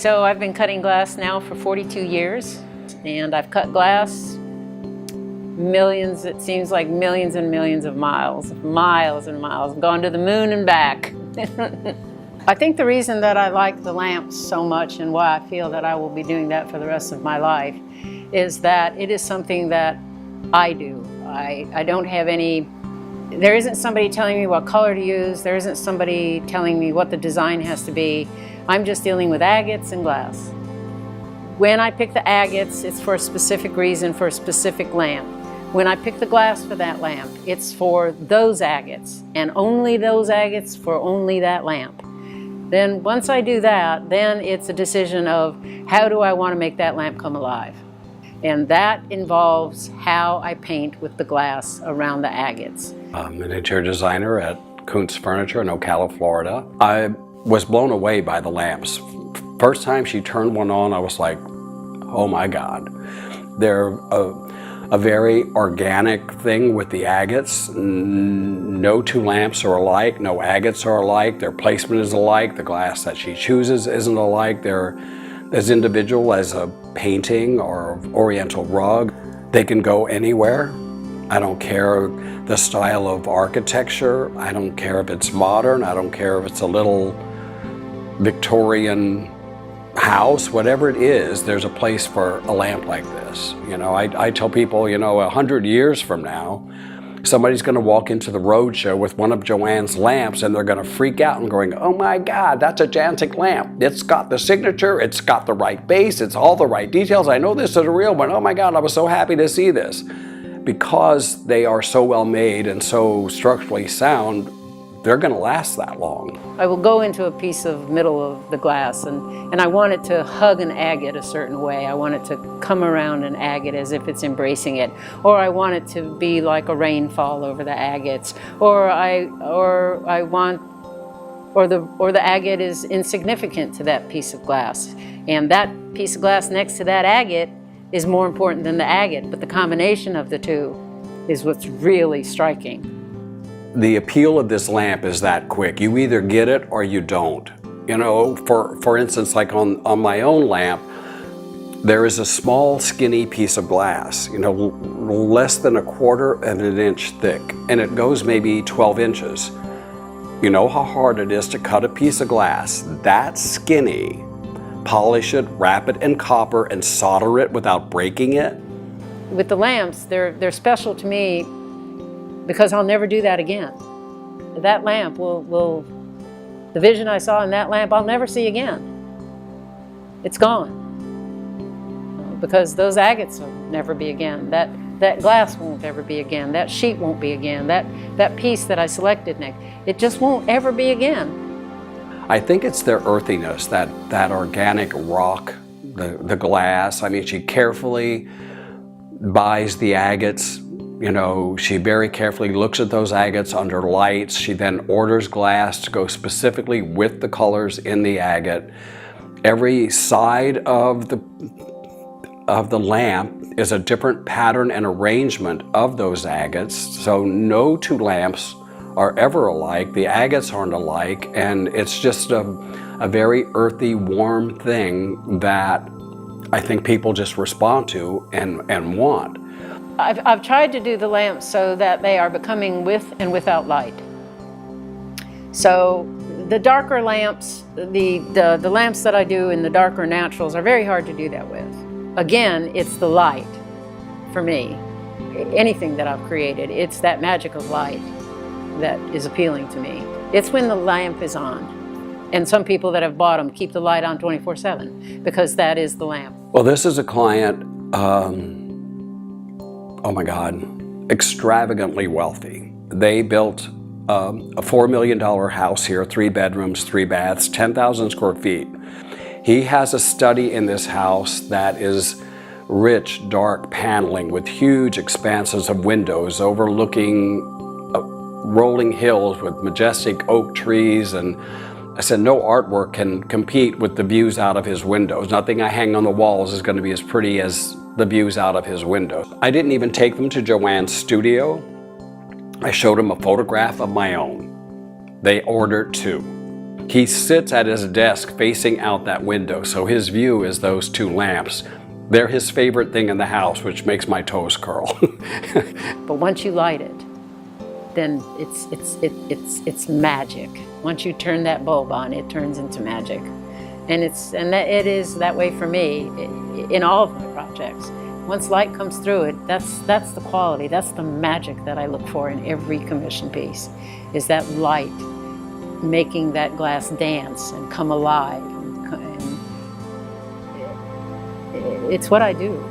So I've been cutting glass now for 42 years, and I've cut glass millions, it seems like millions and millions of miles and miles. I've gone to the moon and back. I think the reason that I like the lamps so much and why I feel that I will be doing that for the rest of my life is that it is something that I do. I don't have any, there isn't somebody telling me what color to use, there isn't somebody telling me what the design has to be. I'm just dealing with agates and glass. When I pick the agates, it's for a specific reason, for a specific lamp. When I pick the glass for that lamp, it's for those agates, and only those agates for only that lamp. Then once I do that, then it's a decision of how do I want to make that lamp come alive? And that involves how I paint with the glass around the agates. I'm an interior designer at Kuntz Furniture in Ocala, Florida. I was blown away by the lamps. First time she turned one on, I was like, oh my God. They're a very organic thing with the agates. No two lamps are alike, no agates are alike, their placement is alike, the glass that she chooses isn't alike. They're as individual as a painting or oriental rug. They can go anywhere. I don't care the style of architecture, I don't care if it's modern, I don't care if it's a little Victorian house, whatever it is, there's a place for a lamp like this. You know, I tell people, you know, 100 years from now, somebody's going to walk into the roadshow with one of Joann's lamps and they're going to freak out and going, oh my God, that's a Jantic lamp. It's got the signature, it's got the right base, it's all the right details. I know this is a real one. Oh my God, I was so happy to see this. Because they are so well made and so structurally sound, they're going to last that long. I will go into a piece of middle of the glass and I want it to hug an agate a certain way. I want it to come around an agate as if it's embracing it. Or I want it to be like a rainfall over the agates. Or the agate is insignificant to that piece of glass. And that piece of glass next to that agate is more important than the agate, but the combination of the two is what's really striking. The appeal of this lamp is that quick. You either get it or you don't. You know, for instance, like on my own lamp, there is a small skinny piece of glass, you know, less than 1/4 of an inch thick, and it goes maybe 12 inches. You know how hard it is to cut a piece of glass that skinny, polish it, wrap it in copper, and solder it without breaking it? With the lamps, they're special to me because I'll never do that again. That lamp the vision I saw in that lamp, I'll never see again. It's gone. Because those agates will never be again. That glass won't ever be again. That sheet won't be again. That piece that I selected next, it just won't ever be again. I think it's their earthiness, that organic rock, the glass. I mean, she carefully buys the agates. You know, she very carefully looks at those agates under lights. She then orders glass to go specifically with the colors in the agate. Every side of the lamp is a different pattern and arrangement of those agates. So no two lamps are ever alike. The agates aren't alike, and it's just a very earthy, warm thing that I think people just respond to and want. I've tried to do the lamps so that they are becoming with and without light. So the darker lamps, the lamps that I do in the darker naturals are very hard to do that with. Again, it's the light for me. Anything that I've created, it's that magic of light that is appealing to me. It's when the lamp is on. And some people that have bought them keep the light on 24/7 because that is the lamp. Well, this is a client, oh my God, extravagantly wealthy. They built a $4 million house here, 3 bedrooms, 3 baths, 10,000 square feet. He has a study in this house that is rich, dark paneling with huge expanses of windows overlooking rolling hills with majestic oak trees. And I said, no artwork can compete with the views out of his windows. Nothing I hang on the walls is going to be as pretty as the views out of his windows. I didn't even take them to Joann's studio. I showed them a photograph of my own. They ordered 2. He sits at his desk facing out that window, so his view is those two lamps. They're his favorite thing in the house, which makes my toes curl. But once you light it, then it's magic. Once you turn that bulb on, it turns into magic. And it is that way for me in all of my projects. Once light comes through it, that's the quality, that's the magic that I look for in every commission piece, is that light making that glass dance and come alive. And it's what I do.